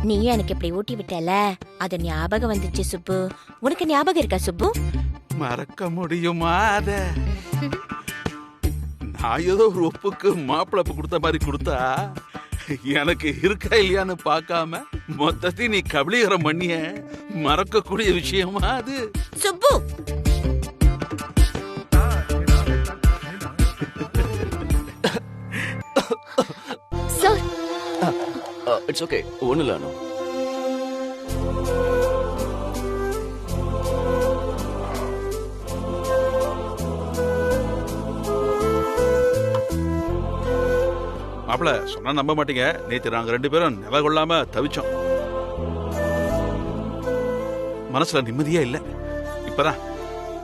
நீயும் எனக்கு இப்படி ஊட்டி விட்டல, அது ஞாபகம் வந்துச்சு சுப்பு. உனக்கு ஞாபகம் இருக்கா சுப்பு? மறக்க முடியுமா அத? நான் ஏதோ ஒரு ஒப்புக்கு மாப்பிளப்பு கொடுத்த மாதிரி கொடுத்தா எனக்கு இருக்கா இல்லையான்னு பார்க்காம மொத்தத்தையும் நீ கபலீகரம் பண்ணிய மறக்கக்கூடிய விஷயமா அது? சுப்பு சார், இட்ஸ் ஓகே, ஒன்றும் இல்லை. மாப்பிள சொன்னா நம்ப மாட்டீங்க, நேத்து நாங்க 2 பேரும் நில கொள்ளாம தவிச்சோம். மனசுல நிம்மதியா இல்ல. இப்பதான்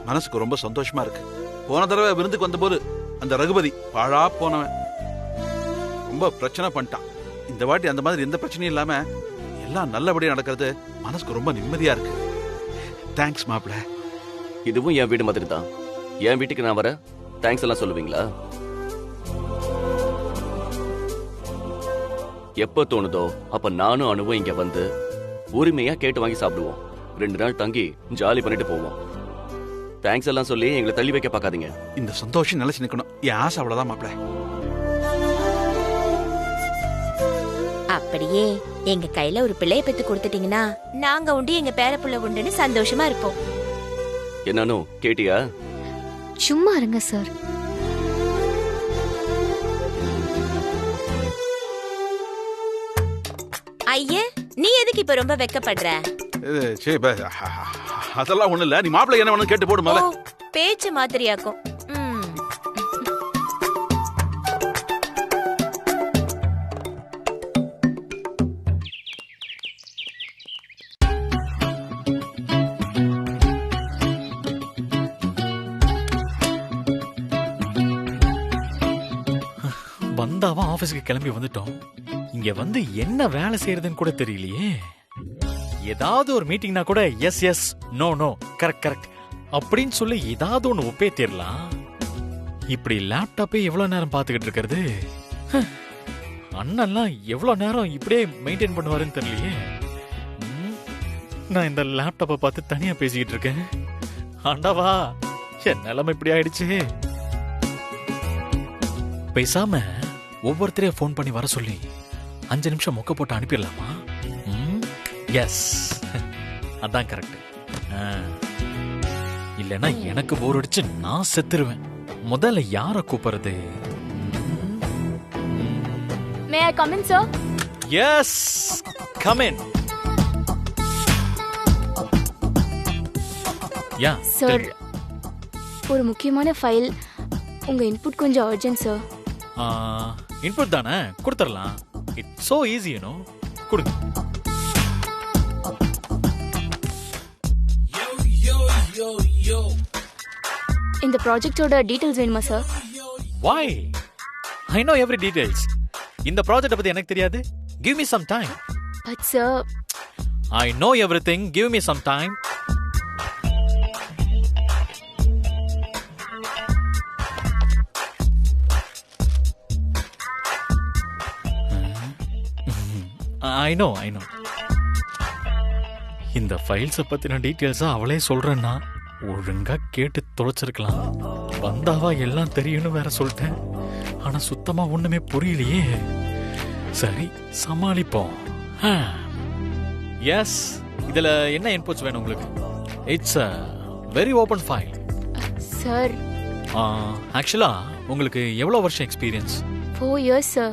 மனசுக்கு ரொம்ப சந்தோஷமா இருக்கு. போன தடவை விருந்துக்கு வந்தபோது அந்த ரகுபதி பாழா போனவன் ரொம்ப பிரச்சனை பண்ணிட்டான். இந்த வாட்டி அந்த மாதிரி எந்த பிரச்சனையும் இல்லாம எல்லாம் நல்லபடியா நடக்கிறது மனசுக்கு ரொம்ப நிம்மதியா இருக்கு. தேங்க்ஸ் மாப்பிள. இதுவும் என் வீடு மாதிரி தான். என் வீட்டுக்கு நான் வர தேங்க்ஸ் எல்லாம் சொல்லுவீங்களா? எப்ப தோணுதோ அப்ப நானும் அனுவும் இங்க வந்து உரிமையா கேட்டு வாங்கி சாப்பிடுவோம். 2 நாள் தங்கி ஜாலி பண்ணிட்டு போவோம். தேங்க்ஸ் எல்லாம் சொல்லி எங்களை தள்ளி வைக்க பார்க்காதீங்க. இந்த சந்தோஷம் நிலைச்சு நிக்கணும். என் ஆசை அவ்வளவுதான் மாப்பிள. அப்படியே எங்க கையில ஒரு பிள்ளைய பெத்து கொடுத்துட்டீங்கன்னா நாங்க உண்டு எங்க பேரப்புள்ள உண்டுன்னு சந்தோஷமா இருப்போம். என்னன்னு கேட்டியா? சும்மா இருங்க சார். ஐயே, நீ எதுக்கு இப்ப ரொம்ப வெக்கப்படுற? அதெல்லாம் ஒண்ணு இல்ல. நீ மாப்பிள்ளை என்ன வேணும் கேட்டு போடுமா? பேச்சு மாதிரியாக்கும். வந்தாவா ஆபீஸ்க்கு கிளம்பி வந்துட்டோம். இங்க வந்து என்ன வேலை செய்யறதுன்னு கூட தெரியலையே. ஏதாவது ஒரு மீட்டிங்னா கூட yes yes no no correct correct அப்படின்னு சொல்லி ஏதாவது ஒண்ணு ஒப்பேத்திரலாம். இப்படி லேப்டாப்பே எவ்வளவு நேரம் பாத்துக்கிட்டு இருக்கிறது? அண்ணன்லாம் எவ்வளவு நேரம் இப்படியே மெயின்டைன் பண்ணுவாருன்னு தெரியலையே. நான் இந்த லேப்டாப்பை பார்த்து தனியா பேசிக்கிட்டு இருக்கேன். ஆண்டவா, என் நிலைமை இப்படி ஆயிடுச்சு. பேசாம ஒவ்வொருத்தரையும் போன் பண்ணி வர சொல்லி 5 நிமிஷம் மொக்க போட்டு அனுப்பிடலாமா? எஸ், அதான் கரெக்ட். இல்லைன்னா எனக்கு போர் அடிச்சு நான் செத்துருவேன். முதல்ல யார கூப்பிடுறது? May I come in sir? Yes, come in. Yeah sir, ஒரு முக்கியமான ஃபைல், உங்க இன்புட் கொஞ்சம் அர்ஜென்ட் சார். இன்புட் தானே, கொடுத்துடலாம். It's so easy, you know. கொடுங்க. இந்த ப்ராஜெக்ட்டோட டீடைல்ஸ் வேணுமா sir? Why? I know every details. இந்த ப்ராஜெக்ட் பத்தி எனக்கு தெரியாது. Give me some time. But sir, I know everything. Give me some time. I know. இந்த ஃபைல்ஸை பத்தின டீட்டெயில்ஸா அவளே சொல்றேன்னா ஒழுங்கா கேட்டு தொலைச்சிருக்கலாம். வந்தாவா எல்லாம் தெரியும்னு வேற சொல்லிட்டேன். ஆனா சுத்தமா ஒண்ணுமே புரியலையே. சரி, சமாளிப்போம். எஸ், இதுல என்ன இன்புட்ஸ் வேணும் உங்களுக்கு? It's a very open file. Sir, ஆக்சுவலா உங்களுக்கு எவ்வளவு வருஷம் experience? 4 years sir.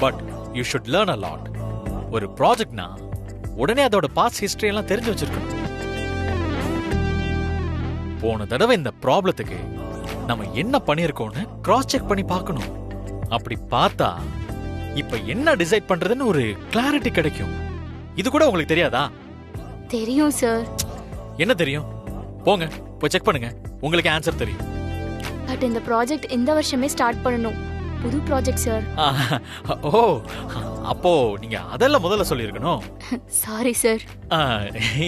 But you should learn a lot. ஒரு ப்ராஜெக்ட்னா உடனே அதோட பாஸ்ட் ஹிஸ்டரி எல்லாம் தெரிஞ்சு வச்சிருக்கணும். போன தடவை இந்த ப்ராப்ளத்துக்கு நம்ம என்ன பண்ணிருக்கோம்னு கிராஸ் செக் பண்ணி பார்க்கணும். அப்படி பார்த்தா இப்ப என்ன டிசைட் பண்றதுன்னு ஒரு கிளாரிட்டி கிடைக்கும். இது கூட உங்களுக்கு தெரியாதா? தெரியும் சார். என்ன தெரியும்? போங்க போய் செக் பண்ணுங்க, உங்களுக்கு ஆன்சர் தெரியும். பட் இந்த ப்ராஜெக்ட் இந்த வருஷமே ஸ்டார்ட் பண்ணணும். புது ப்ராஜெக்ட் சார். ஓ, அப்போ நீங்க அதெல்லாம் முதல்ல சொல்லிருக்கணும். Sorry sir.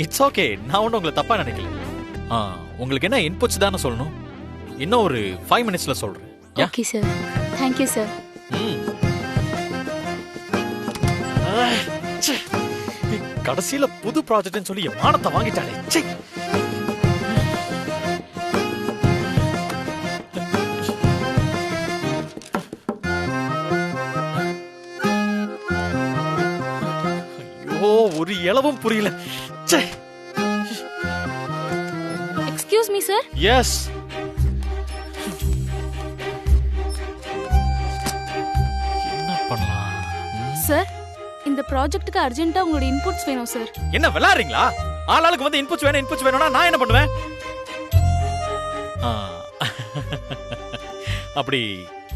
இட்ஸ் ஓகே, நான் ஒன்னும் உங்களை தப்பா நினைக்கல. உங்களுக்கு என்ன இன்புட்ஸ் தானே சொல்லணும். இன்னும் ஒரு 5 minutesல சொல்றேன். Okay sir. Thank you sir. கடைசியில புது ப்ராஜெக்ட்னு சொல்லி என் மானத்தை வாங்கிட்டாளே. ச்சே. ஐயோ, ஒரு இளவும் புரியல. ச்சே. Excuse me sir. எஸ். என்ன பண்ணலாம்? சார், இந்த ப்ராஜெக்ட்டுக்கு அர்ஜென்ட்டா உங்களோட இன்புட்ஸ் வேணும் சார். என்ன விளையாடுறீங்களா? ஆளாளுக்கு வந்து இன்புட்ஸ் வேணும்னா நான் என்ன பண்ணுவேன்? அப்படி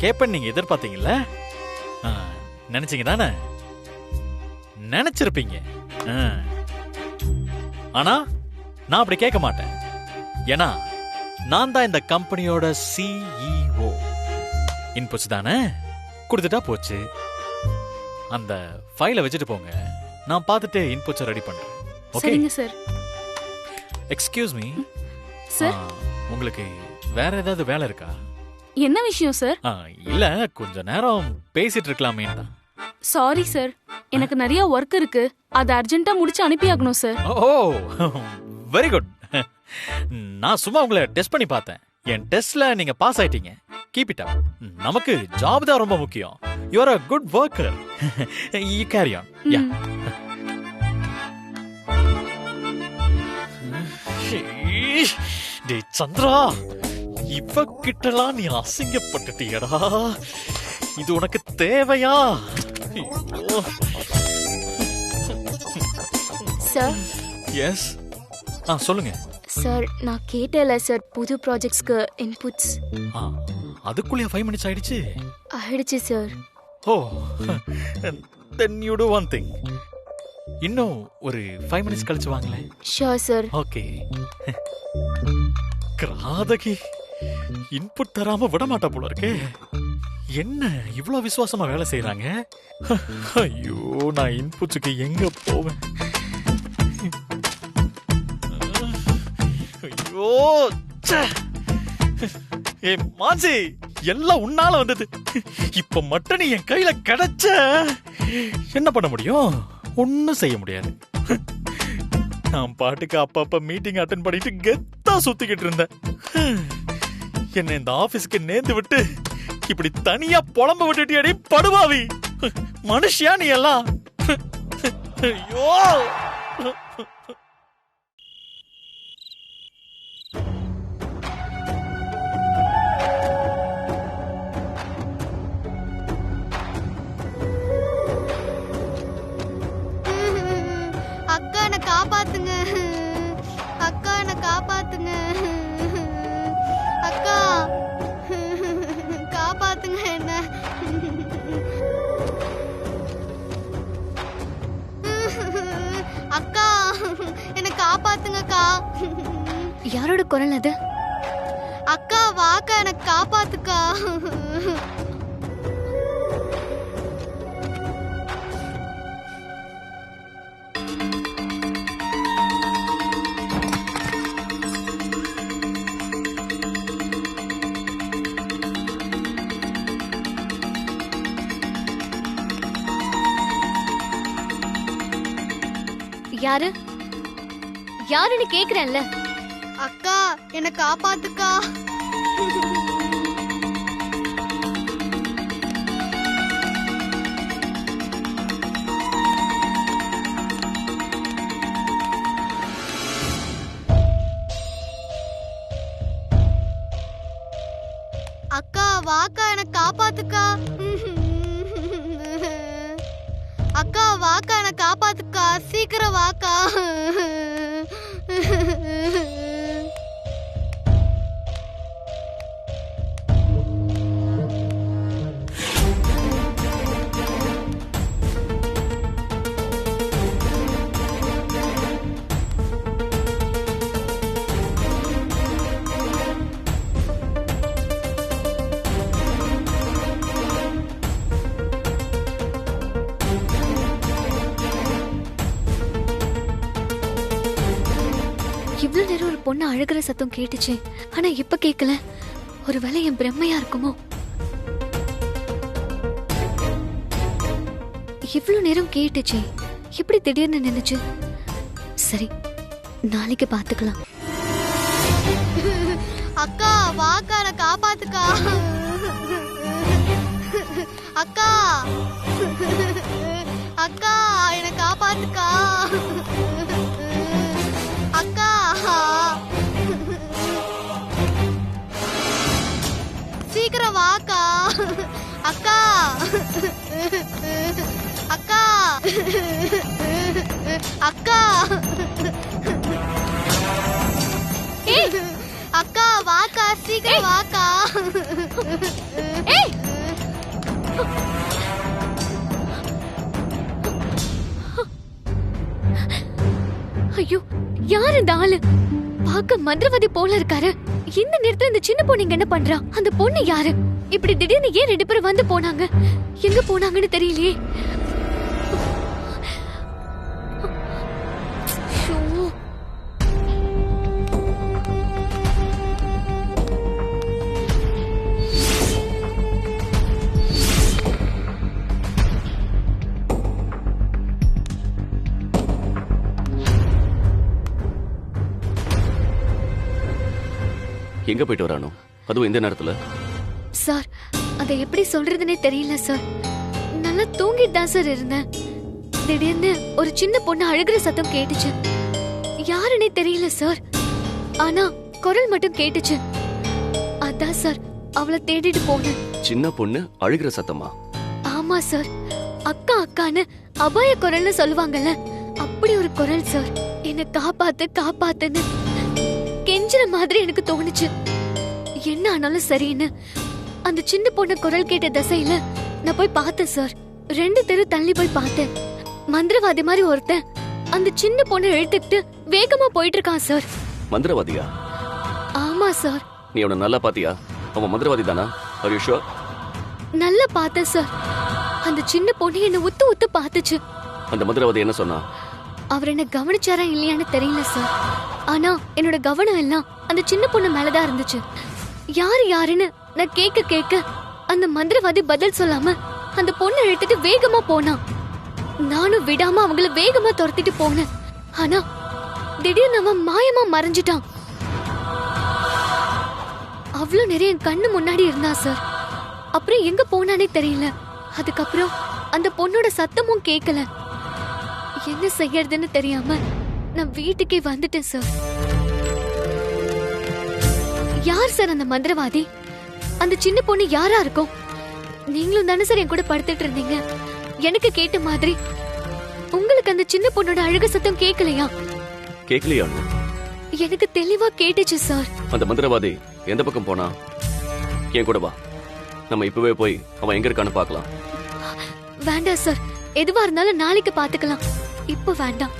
கேப்பன் நீங்க எதிர்பார்த்தீங்கல்ல? நினைச்சீங்க தானே? நினைச்சிருப்பீங்க. ஆனா நான் அப்படி கேட்க மாட்டேன். ஏன்னா நான் தான் இந்த கம்பெனியோட CEO. இன்புட்ஸ் தானே கொடுத்துட்டா போச்சு. அந்த ஃபைலை வச்சுட்டு போங்க, நான் பார்த்துட்டு இன்புட்ஸ் ரெடி பண்றேன். ஓகே? சரிங்க சார். எக்ஸ்கியூஸ் மீ சார், உங்களுக்கு வேற ஏதாவது வேலை இருக்கா? என்ன விஷயம் சார்? இல்ல, கொஞ்ச நேரம் பேசிட்டு இருக்கலாமே தான். சாரி சார், எனக்கு நிறைய ஒர்க் இருக்கு. அதை அர்ஜென்ட்டா முடிச்சு அனுப்பியாகணும் சார். ஓ, வெரி குட். நான் சும்மா உங்களை டெஸ்ட் பண்ணி பார்த்தேன். என் டெஸ்ட்ல நீங்க பாஸ் ஆயிட்டீங்க. Keep it up. நமக்கு ஜாப் தான் ரொம்ப முக்கியம். You are a good worker. You carry on. Yeah. டேய் சந்திரா, இவ கிட்டலாம் நீ அசிங்கப்பட்டுட்டியடா. இது உனக்கு தேவையா? சார். எஸ். சொல்லுங்க சார், நான் கேட்டல சார் புது ப்ராஜெக்ட்ஸ்க்கு இன்புட்ஸ். அதுக்குள்ளே 5 minutes ஆயிடுச்சு. ஆயிடுச்சு sir. Oh, then you do one thing. இன்னும் ஒரு 5 minutes கழிச்சு வாங்களேன். Sure sir. ஓகே. கிராதகி இன்புட் தராம விட மாட்டா போல இருக்கே. என்ன இவ்வளவு விசுவாசமா வேலை செய்யறாங்க? ஐயோ, நான் இன்புட்ஸுக்கு எங்க போவேன்? ஐயோ, ஏ மாஞ்சி, எல்லாம் உன்னால வந்தது. இப்ப மட்டும் நீ என் கையில கிடைச்ச என்ன பண்ண முடியும்? ஒன்னும் செய்ய முடியாது. நான் பாட்டுக்கு அப்பப்ப மீட்டிங் அட்டெண்ட் பண்ணிட்டு கெத்தா சுத்திக்கிட்டு இருந்தேன். என்ன இந்த ஆபீஸ்க்கு நேர்ந்து விட்டு இப்படி தனியா புலம்ப விட்டுட்டு அடி படுவாவி. மனுஷியா நீ எல்லாம்? ஐயோ, அக்கா என்ன காப்பாத்துங்க, அக்கா என்ன காப்பாத்துங்க, அக்கா காப்பாத்துங்க என்ன. அக்கா என்ன காப்பாத்துங்கக்கா. யாரோட குரல் அது? அக்கா வாக்கா, எனக்கு காப்பாத்துக்கா. யாரு யாருன்னு கேக்குறேன்ல. அக்கா என்ன காப்பாத்துக்கா. அக்கா வாக்கா, என்ன காப்பாத்துக்கா. அக்கா வாக்கா, என்ன காப்பாத்துக்கா. சீக்கிரம் வாக்கா. இவ்வளவு நேரம் ஒரு பொண்ணு அழுகிற சத்தம் கேட்டுச்சு. ஆனா இப்ப கேட்கல. ஒருவேளை என் பிரம்மையா இருக்குமோ? இவ்வளவு நேரம் கேட்டுச்சு, எப்படி திடீர்னு நினைச்சு? சரி, நாளைக்கு பாத்துக்கலாம். அக்கா வாக்கா என்னை காப்பாத்துக்கா. அக்கா அக்கா என்னை காப்பாத்துக்கா. அக்கா சீக்கிரம் வாக்கா. அக்கா அக்கா அக்கா அக்கா வாக்கா, சீக்கிரம் வாக்கா. ஐயோ, யார் இந்த ஆளு? பார்க்க மந்திரவாதி போல இருக்காரு. இந்த நேரத்துல இந்த சின்ன பொண்ணு இங்க என்ன பண்றா? அந்த பொண்ணு யாரு? இப்படி திடீர்னு ஏன் 2 பேரும் வந்து போனாங்க? எங்க போனாங்கன்னு தெரியலையே. ஷோ. எங்க போயிட்டு வரானோ, அதுவும் இந்த நேரத்துல? சார், அதை எப்படி சொல்றதுன்னே தெரியல சார். நல்லா தூங்கிட்டு தான் சார் இருந்தேன். திடீர்னு ஒரு சின்ன பொண்ணு அழுகிற சத்தம் கேட்டுச்சு. யாருன்னே தெரியல சார். ஆனா குரல் மட்டும் கேட்டுச்சு. அதான் சார் அவளை தேடிட்டு போனேன். சின்ன பொண்ணு அழுகிற சத்தமா? ஆமா சார். அக்கா அக்கான்னு அபாய குரல்னு சொல்லுவாங்கல்ல, அப்படி ஒரு குரல் சார். என்ன காப்பாத்து காப்பாத்துன்னு கெஞ்சுற மாதிரி எனக்கு தோணுச்சு. என்ன ஆனாலும் சரின்னு அந்த சின்ன பொண்ணு குரல் கேட்ட திசையில நான் போய் பார்த்தேன் சார். 2 தெரு தள்ளி போய் பார்த்தேன். மந்திரவாதி மாதிரி ஒருத்தன் அந்த சின்ன பொண்ணை இழுத்துக்கிட்டு வேகமா போயிட்டு இருக்கான் சார். மந்திரவாதியா? ஆமா சார். நீ அவனை நல்லா பாத்தியா? அவன் மந்திரவாதி தானா? Are you sure? நல்லா பார்த்தேன் சார். அந்த சின்ன பொண்ணு என்ன உத்து உத்து பார்த்துச்சு. அந்த மந்திரவாதி என்ன சொன்னா? அவர் என்ன கவனிச்சாரா இல்லையான்னு தெரியல சார். ஆனா என்னோட கவனம் எல்லாம் அந்த சின்ன பொண்ணு மேலதான் இருந்துச்சு. யாரு யாருன்னு நான் கேட்க கேட்க அந்த மந்திரவாதி பதில் சொல்லாம அந்த பொண்ணை இழுத்துட்டு வேகமா போனான். நானும் விடாம அவங்கள வேகமா துரத்திட்டு போனேன். ஆனா திடீர்னு அவன் மாயமா மறைஞ்சிட்டான். அவ்வளவு நிறைய என் கண்ணு முன்னாடி இருந்தா சார். அப்புறம் எங்க போனானே தெரியல. அதுக்கப்புறம் அந்த பொண்ணோட சத்தமும் கேட்கல. என்ன செய்யறதுன்னு தெரியாம நான் வீட்டுக்கே வந்துட்டேன் சார். யார் சார் அந்த மந்திரவாதி? அந்த சின்ன பொண்ணு யாரா இருக்கும்? நீங்களும் தானே சார் என் கூட படுத்துட்டு இருந்தீங்க. எனக்கு கேட்ட மாதிரி உங்களுக்கு அந்த சின்ன பொண்ணோட அழுக சத்தம் கேட்கலையா? கேட்கலையா? எனக்கு தெளிவா கேட்டுச்சு சார். அந்த மந்திரவாதி எந்த பக்கம் போனா? என் கூட வா, நம்ம இப்பவே போய் அவன் எங்க இருக்கான்னு பார்க்கலாம். வேண்டாம் சார், எதுவா இருந்தாலும் நாளைக்கு பாத்துக்கலாம். இப்ப வேண்டாம்.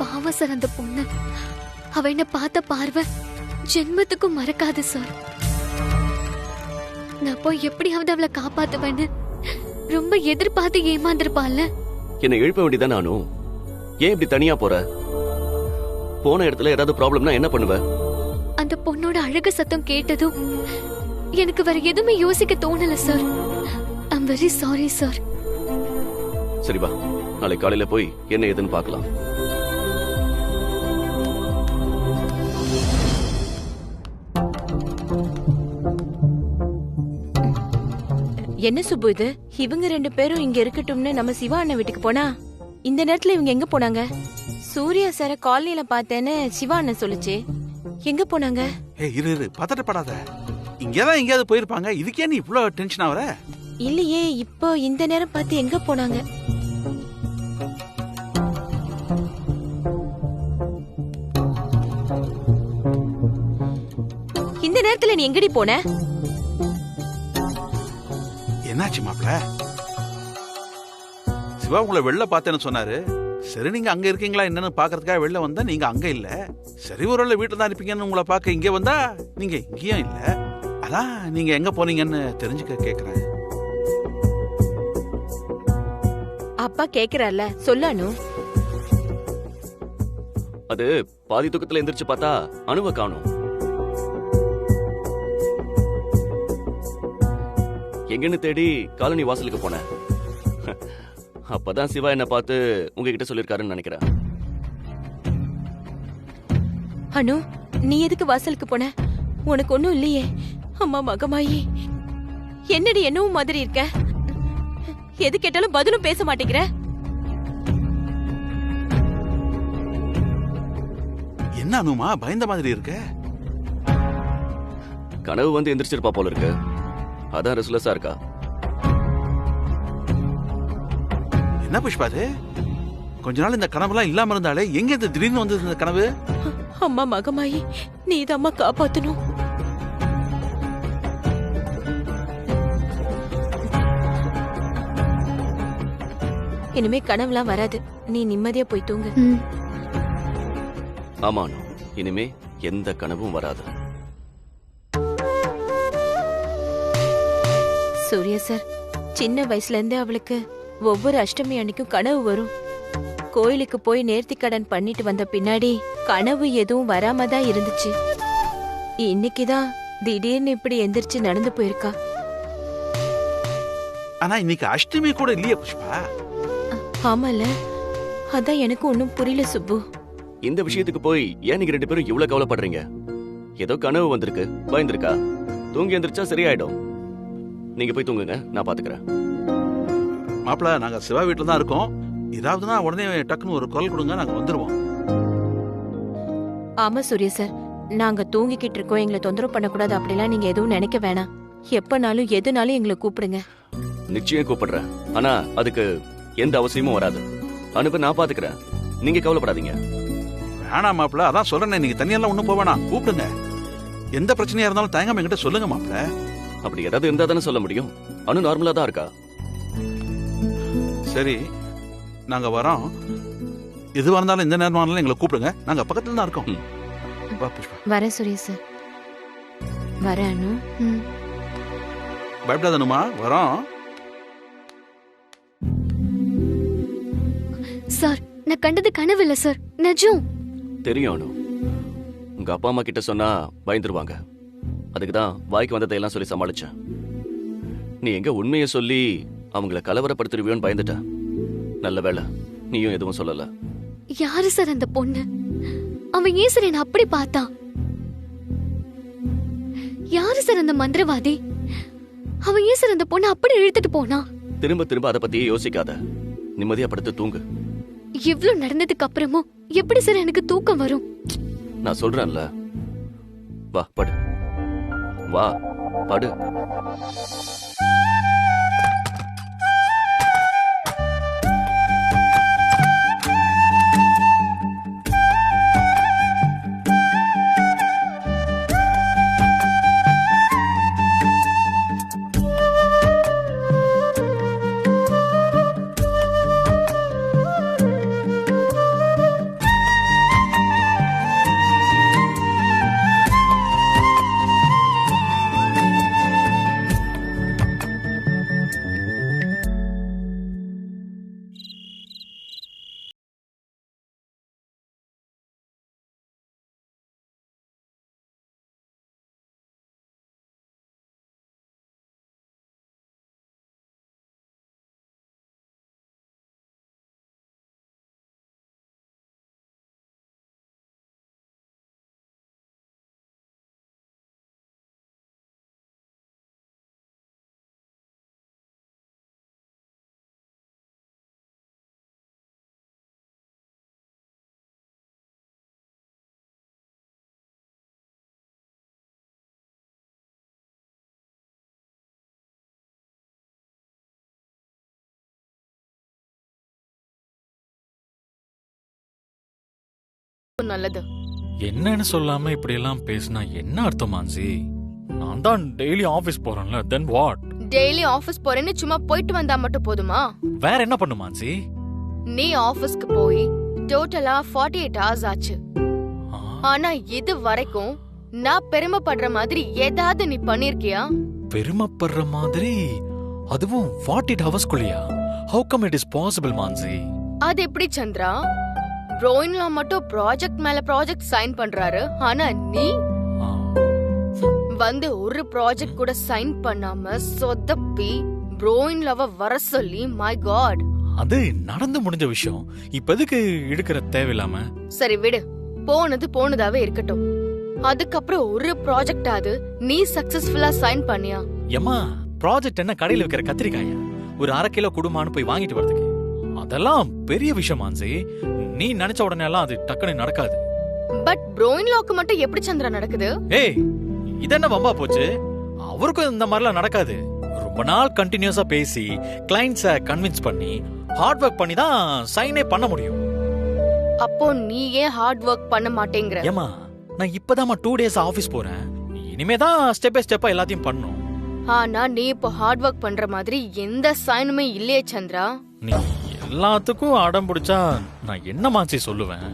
பாவம் சார் அந்த பொண்ணு. அவ என்ன பார்த்த பார்வை ஜென்மத்துக்கும் மறக்காது சார். நான் போய் எப்படியாவது அவளை காப்பாத்துவேன்னு ரொம்ப எதிர்பார்த்து ஏமாந்திருப்பாள்ல. என்னை எழுப்ப வேண்டியதான். நானும் ஏன் இப்படி தனியா போற? போன இடத்துல ஏதாவது ப்ராப்ளம்னா என்ன பண்ணுவ? அந்த பொண்ணோட அழகு சத்தம் கேட்டதும் எனக்கு வேற எதுவுமே யோசிக்க தோணல sir. I'm very sorry sir. சரி வா, நாளை காலையில போய் என்ன ஏதுன்னு பார்க்கலாம். என்ன சுப்பு இது? இவங்க 2 பேரும் இங்க இருக்கட்டும்னு நம்ம சிவா அண்ணன் வீட்டுக்கு போனா இந்த நேரத்துல இவங்க எங்க போனாங்க? சூர்யா சார காலனில பார்த்தேன்னு சிவா அண்ணன் சொல்லுச்சு. எங்க போனாங்க? இரு பதட்டப்படாத. இங்கதான் எங்கேயாவது போயிருப்பாங்க. இதுக்கே நீ இவ்வளவு டென்ஷன் ஆவற? இல்லையே, இப்போ இந்த நேரம் பார்த்து எங்க போனாங்க? இந்த நேரத்துல நீ எங்கடி போன? என்னாச்சு மாப்ள? சிவா உங்களை வெளில பார்த்தேன்னு சொன்னாரு. சரி, நீங்க அங்க இருக்கீங்களா என்னன்னு பாக்குறதுக்காக வெளில வந்தா நீங்க அங்க இல்ல. சரி, ஒருவேளை வீட்டுல தான் இருப்பீங்கன்னு உங்களை பார்க்க இங்க வந்தா நீங்க இங்கேயும் இல்ல. அதான் நீங்க எங்க போனீங்கன்னு தெரிஞ்சுக்க கேக்குறேன். அப்பா கேக்குறாருல, சொல்லனு. அது பாதி தூக்கத்துல எந்திரிச்சு பார்த்தா அணுவை காணும். எங்கன்னு தேடி காலனி வாசலுக்கு போனேன். அப்பதான் சிவா என்ன பார்த்து உங்ககிட்ட சொல்லிருக்காருன்னு நினைக்கிறேன். அனு, நீ எதுக்கு வாசலுக்கு போன? உனக்கு ஒண்ணும் இல்லையே? அம்மா மகமாயி, என்னடி என்னவும் மாதிரி இருக்க? எது கேட்டாலும் பதிலும் பேச மாட்டேங்கிற. என்ன அனுமா பயந்த மாதிரி இருக்க? கனவு வந்து எந்திரிச்சிருப்பா போல இருக்கு. அதான் ரெஸ்ட்லெஸ்ஸா இருக்கா. என்ன புஷ்பா அது? கொஞ்ச நாள் இந்த கனவுலாம் இல்லாம இருந்தாலே எங்க இந்த திடீர்னு வந்தது இந்த கனவு? அம்மா மகமாயி, நீ இதம்மா காப்பாத்தணும். இனிமே கனவுலாம் வராது. நீ நிம்மதியா போய் தூங்கு. ஆமானு, இனிமே எந்த கனவும் வராது. சூர்யா சார், சின்ன வயசுல இருந்தே அவளுக்கு ஒவ்வொரு அஷ்டமி அன்னைக்கும் கனவு வரும். கோயிலுக்கு போய் நேர்த்தி கடன் பண்ணிட்டு வந்த பின்னாடி கனவு எதுவும் வராம தான் இருந்துச்சு. இன்னைக்குதான் திடீர்னு இப்படி எந்திரிச்சு நடந்து போயிருக்கா. ஆனா இன்னைக்கு அஷ்டமி கூட இல்லையே புஷ்பா. ஆமால, அதான் எனக்கு ஒன்னும் புரியல சுப்பு. இந்த விஷயத்துக்கு போய் ஏன் நீங்க 2 பேரும் இவ்வளவு கவலைப்படுறீங்க? ஏதோ கனவு வந்திருக்கு, பயந்துருக்கா. தூங்கி எந்திரிச்சா சரியாயிடும். நீங்க போய் தூங்குங்க, நான் பாத்துக்கிறேன். மாப்பிள்ள, நாங்க சிவா வீட்டுல தான் இருக்கோம். ஏதாவதுனா உடனே டக்குன்னு ஒரு குரல் கொடுங்க, நாங்க வந்துருவோம். ஆமா சூர்யா சார், நாங்க தூங்கிக்கிட்டு இருக்கோம், எங்களை தொந்தரவு பண்ணக்கூடாது அப்படிலாம் நீங்க எதுவும் நினைக்க வேணாம். எப்பனாலும் எதுனாலும் எங்களை கூப்பிடுங்க. நிச்சயம் கூப்பிடுறேன். ஆனா அதுக்கு எந்த அவசியமும் வராது. அனுப்ப நான் பாத்துக்கிறேன், நீங்க கவலைப்படாதீங்க. வேணாம் மாப்பிள்ள, அதான் சொல்றேன், நீங்க தனியெல்லாம் ஒண்ணும் போவேணா, கூப்பிடுங்க. எந்த பிரச்சனையா இருந்தாலும் தயங்காம என்கிட்ட சொல்லுங்க மாப்பிள்ள. அப்படி ஏதாவது இருந்தா தானே சொல்ல முடியும். அனு நார்மலா தான் இருக்கா. சரி, நாங்க வரோம். எதுவா இருந்தாலும் எந்த நேரமா இருந்தாலும் எங்களை கூப்பிடுங்க, நாங்க பக்கத்துல தான் இருக்கோம். வா புஷ்பா. வரேன் சூர்யா சார். வரேன் அனு. பயப்படாதனுமா, வரோம். சார், நான் கண்டது கனவு இல்ல சார், நிஜம். தெரியும் அனு, உங்க அப்பா அம்மா கிட்ட சொன்னா பயந்துருவாங்க. அதுக்குதான் வாய்க்கு வந்ததையெல்லாம் சொல்லி சமாளிச்சேன். நீ எங்க உண்மையை சொல்லி அவங்கள கலவரப்படுத்திருவியோன்னு பயந்துட்ட. நல்ல வேளை நீயும் எதுவும் சொல்லல. யாரு சார் அந்த பொண்ணு? அவன் ஏன் சார் என்ன அப்படி பார்த்தான்? யாரு சார் அந்த மந்திரவாதி? அவன் ஏன் சார் அந்த பொண்ணை அப்படி இழுத்துட்டு போனா? திரும்ப திரும்ப அதை பத்தியே யோசிக்காத, நிம்மதியா படுத்து தூங்கு. இவ்ளோ நடந்ததுக்கு அப்புறமும் எப்படி சார் எனக்கு தூக்கம் வரும்? நான் சொல்றேன்ல, வா படு, வா படு. நல்லது. என்னன்னு சொல்லாம இப்படி எல்லாம் பேசினா என்ன அர்த்தம் மான்சி? நான் தான் டெய்லி ஆபீஸ் போறேன்ல, then what? டெய்லி ஆபீஸ் போறேன்னு சும்மா போயிட்டு வந்தா மட்டும் போதுமா? வேற என்ன பண்ணு மான்சி? நீ ஆபீஸ்க்கு போய் டோட்டலா 48 hours ஆச்சு. ஆனா இது வரைக்கும் நான் பெருமைப்படுற மாதிரி ஏதாவது நீ பண்ணிருக்கியா? பெருமைப்படுற மாதிரி? அதுவும் 48 ஹவர்ஸ்க்குள்ளயா? How come it is possible Mansi? அது எப்படி சந்திரா? ரோயின்ல மட்டும் ப்ராஜெக்ட் மேல ப்ராஜெக்ட் சைன் பண்றாரு, ஆனா நீ வந்து ஒரு ப்ராஜெக்ட் கூட சைன் பண்ணாம சொதப்பி ரோயின்லவ வர சொல்லி, மை காட். அது நடந்து முடிஞ்ச விஷயம். இப்ப எதுக்கு இழுக்கிற தேவையில்லாம? சரி விடு, போனது போனதாவே இருக்கட்டும். அதுக்கப்புறம் ஒரு ப்ராஜெக்டாவது நீ சக்சஸ்ஃபுல்லா சைன் பண்ணியா? ஏமா, ப்ராஜெக்ட் என்ன கடையில வைக்கிற கத்திரிக்காயா? ஒரு 1/2 கிலோ குடுமான்னு போய் வாங்கிட்டு வரதுக்கு அதெல்லாம் பெரிய விஷயம் மான்சி. நீ நினைச்ச உடனே எல்லாம் அது டக்குன்னு நடக்காது. பட் ப்ரோயின் லாக்கு மட்டும் எப்படி சந்திரா நடக்குது? ஏய், இதென்ன வம்பா போச்சு? அவருக்கும் இந்த மாதிரிலாம் நடக்காது. ரொம்ப நாள் கண்டினியூஸா பேசி கிளைண்ட்ஸ கன்வின்ஸ் பண்ணி ஹார்ட் ஒர்க் பண்ணி தான் சைனே பண்ண முடியும். அப்போ நீ ஏன் ஹார்ட் ஒர்க் பண்ண மாட்டேங்கிற? ஏமா, நான் இப்பதாம்மா 2 days ஆபீஸ் போறேன். இனிமேதான் ஸ்டெப் பை ஸ்டெப்பா எல்லாத்தையும் பண்ணணும். ஆனா நீ இப்போ ஹார்ட் ஒர்க் பண்ற மாதிரி எந்த சைனுமே இல்லையே சந்திரா. நீ எல்லாத்துக்கும் அடம் பிடிச்சா நான் என்ன மாச்சி சொல்லுவேன்?